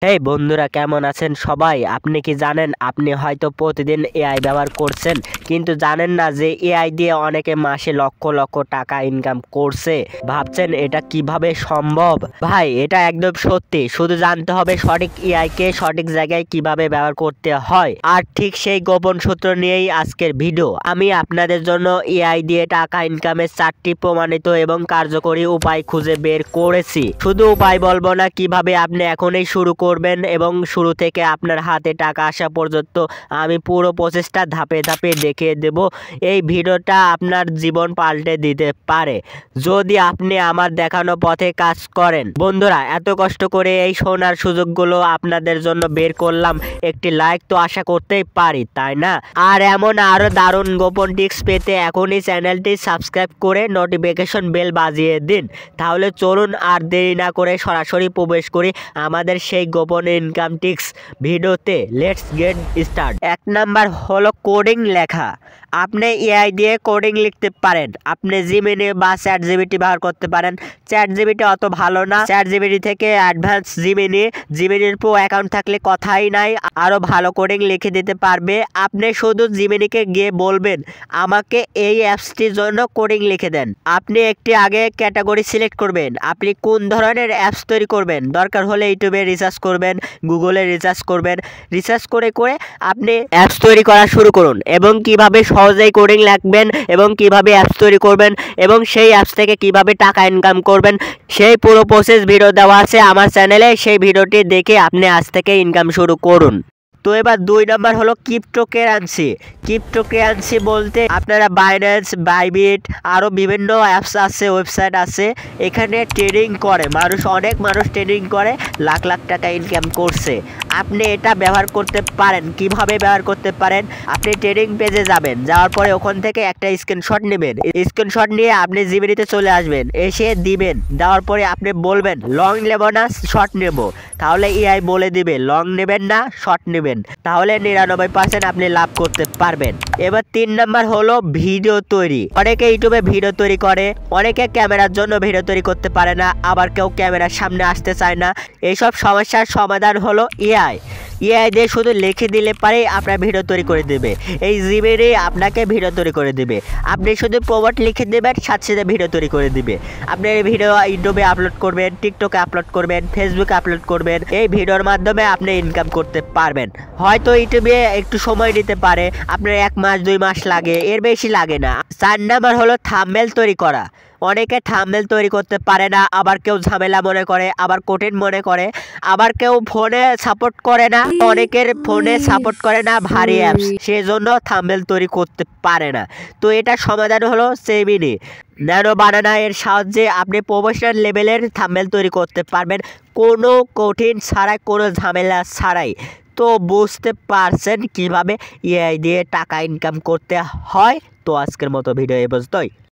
এই বন্ধুরা কেমন আছেন সবাই? আপনি কি জানেন আপনি হয়তো প্রতিদিন এআই ব্যবহার করছেন, কিন্তু জানেন না যে এআই দিয়ে অনেকে মাসে লক্ষ লক্ষ টাকা ইনকাম করছে। ভাবছেন এটা কিভাবে সম্ভব? ভাই এটা একদম সত্যি, শুধু জানতে হবে সঠিক এআই কে সঠিক জায়গায় কিভাবে ব্যবহার করতে হয়। আর ঠিক সেই গোপন সূত্র নিয়েই আজকের ভিডিও। আমি আপনাদের জন্য এআই দিয়ে টাকা ইনকামের 4টি প্রমাণিত এবং কার্যকরী উপায় খুঁজে বের করেছি। শুধু উপায় বলবো না, কিভাবে আপনি এখনই শুরু করবেন এবং শুরু থেকে আপনার হাতে টাকা আসা পর্যন্ত আমি পুরো প্রসেসটা ধাপে ধাপে দেখিয়ে দেব। এই ভিডিওটা আপনার জীবন পাল্টে দিতে পারে যদি আপনি আমার দেখানো পথে কাজ করেন। বন্ধুরা, এত কষ্ট করে এই শোনার সুযোগগুলো আপনাদের জন্য বের করলাম, একটি লাইক তো আশা করতেই পারি, তাই না? আর এমন আরো দারুণ গোপন টিপস পেতে এখনই চ্যানেলটি সাবস্ক্রাইব করে নোটিফিকেশন বেল বাজিয়ে দিন। তাহলে চলুন আর দেরি না করে সরাসরি প্রবেশ করি আমাদের সেই গোপন ইনকাম টিপস ভিডিওতে। Let's get start. 1 নাম্বার হলো কোডিং লেখা। আপনি এআই দিয়ে কোডিং লিখতে পারেন। আপনি জিমিনি বা চ্যাট জিপিটি ব্যবহার করতে পারেন। চ্যাট জিপিটি অত ভালো না, চ্যাট জিপিটি থেকে অ্যাডভান্স জিমিনির প্রো অ্যাকাউন্ট থাকলে কথাই নাই, আরো ভালো কোডিং লিখে দিতে পারবে। আপনি শুধু জিমিনিকে গিয়ে বলবেন আমাকে এই অ্যাপসটির জন্য কোডিং লিখে দেন। আপনি একটি আগে ক্যাটাগরি সিলেক্ট করবেন, আপনি কোন ধরনের অ্যাপস তৈরি করবেন। দরকার হলে ইউটিউবে রিসার্চ করবেন, গুগলে রিসার্চ করবেন। রিসার্চ করে করে আপনি অ্যাপস তৈরি করা শুরু করুন এবং কিভাবে সহজেই কোডিং লিখবেন এবং কিভাবে অ্যাপস তৈরি করবেন এবং সেই অ্যাপস থেকে কিভাবে টাকা ইনকাম করবেন, সেই পুরো প্রসেস ভিডিও দেওয়া আছে আমার চ্যানেলে। সেই ভিডিওটি দেখে আপনি আজ থেকে ইনকাম শুরু করুন। তো এবার 2 নাম্বার হলো ক্রিপ্টোকারেন্সি। ক্রিপ্টোকারেন্সি বলতে আপনারা বাইন্যান্স, বাইবিট, আরও বিভিন্ন অ্যাপস আছে, ওয়েবসাইট আছে, এখানে ট্রেডিং করে মানুষ, অনেক মানুষ ট্রেডিং করে লাখ লাখ টাকা ইনকাম করছে। আপনি এটা ব্যবহার করতে পারেন। কিভাবে ব্যবহার করতে পারেন? আপনি ট্রেডিং পেজে যাবেন, যাওয়ার পরে ওখান থেকে একটা স্ক্রিনশট নেবেন। স্ক্রিনশট নিয়ে আপনি জিমিনিতে চলে আসবেন, এসে দিবেন। দেওয়ার পরে আপনি বলবেন লং নেব না শর্ট নেব, তাহলে এআই বলে দিবে লং নেবেন না শর্ট নেবেন, তাহলে 99% আপনি লাভ করতে পারবেন। এবার 3 নাম্বার হলো ভিডিও তৈরি। অনেকে ইউটিউবে ভিডিও তৈরি করে, অনেকে ক্যামেরার জন্য ভিডিও তৈরি করতে পারে না, আবার কেউ ক্যামেরার সামনে আসতে চায় না। এইসব সমস্যার সমাধান হলো এআই দিয়ে শুধু লিখে দিলে পারে আপনার ভিডিও তৈরি করে দেবে। এই জিমিনি আপনাকে ভিডিও তৈরি করে দেবে। আপনি শুধু প্রম্পট লিখে দেবেন, সাথে সাথে ভিডিও তৈরি করে দিবে। আপনি এই ভিডিও ইউটিউবে আপলোড করবেন, টিকটকে আপলোড করবেন, ফেসবুকে আপলোড করবেন। এই ভিডিওর মাধ্যমে আপনি ইনকাম করতে পারবেন। হয়তো ইউটিউবে একটু সময় নিতে পারে, আপনার 1 মাস 2 মাস লাগে, এর বেশি লাগে না। 4 নাম্বার হলো থাম্বনেল তৈরি করা। অনেকে থাম্বনেল তৈরি করতে পারে না, আবার কেউ ঝামেলা মনে করে, আবার কঠিন মনে করে, আবার কেউ ফোনে সাপোর্ট করে না, অনেকের ফোনে সাপোর্ট করে না ভারী অ্যাপস, সেজন্য থাম্বনেল তৈরি করতে পারে না। তো এটা সমাধান হলো জেমিনি ন্যানো বানানা। এর সাহায্যে আপনি প্রফেশনাল লেভেলের থাম্বনেল তৈরি করতে পারবেন, কোনো কঠিন ছাড়াই, কোনো ঝামেলা ছাড়াই। তো বুঝতে পারছেন কিভাবে এআই দিয়ে টাকা ইনকাম করতে হয়। তো আজকের মতো ভিডিও এই পর্যন্তই।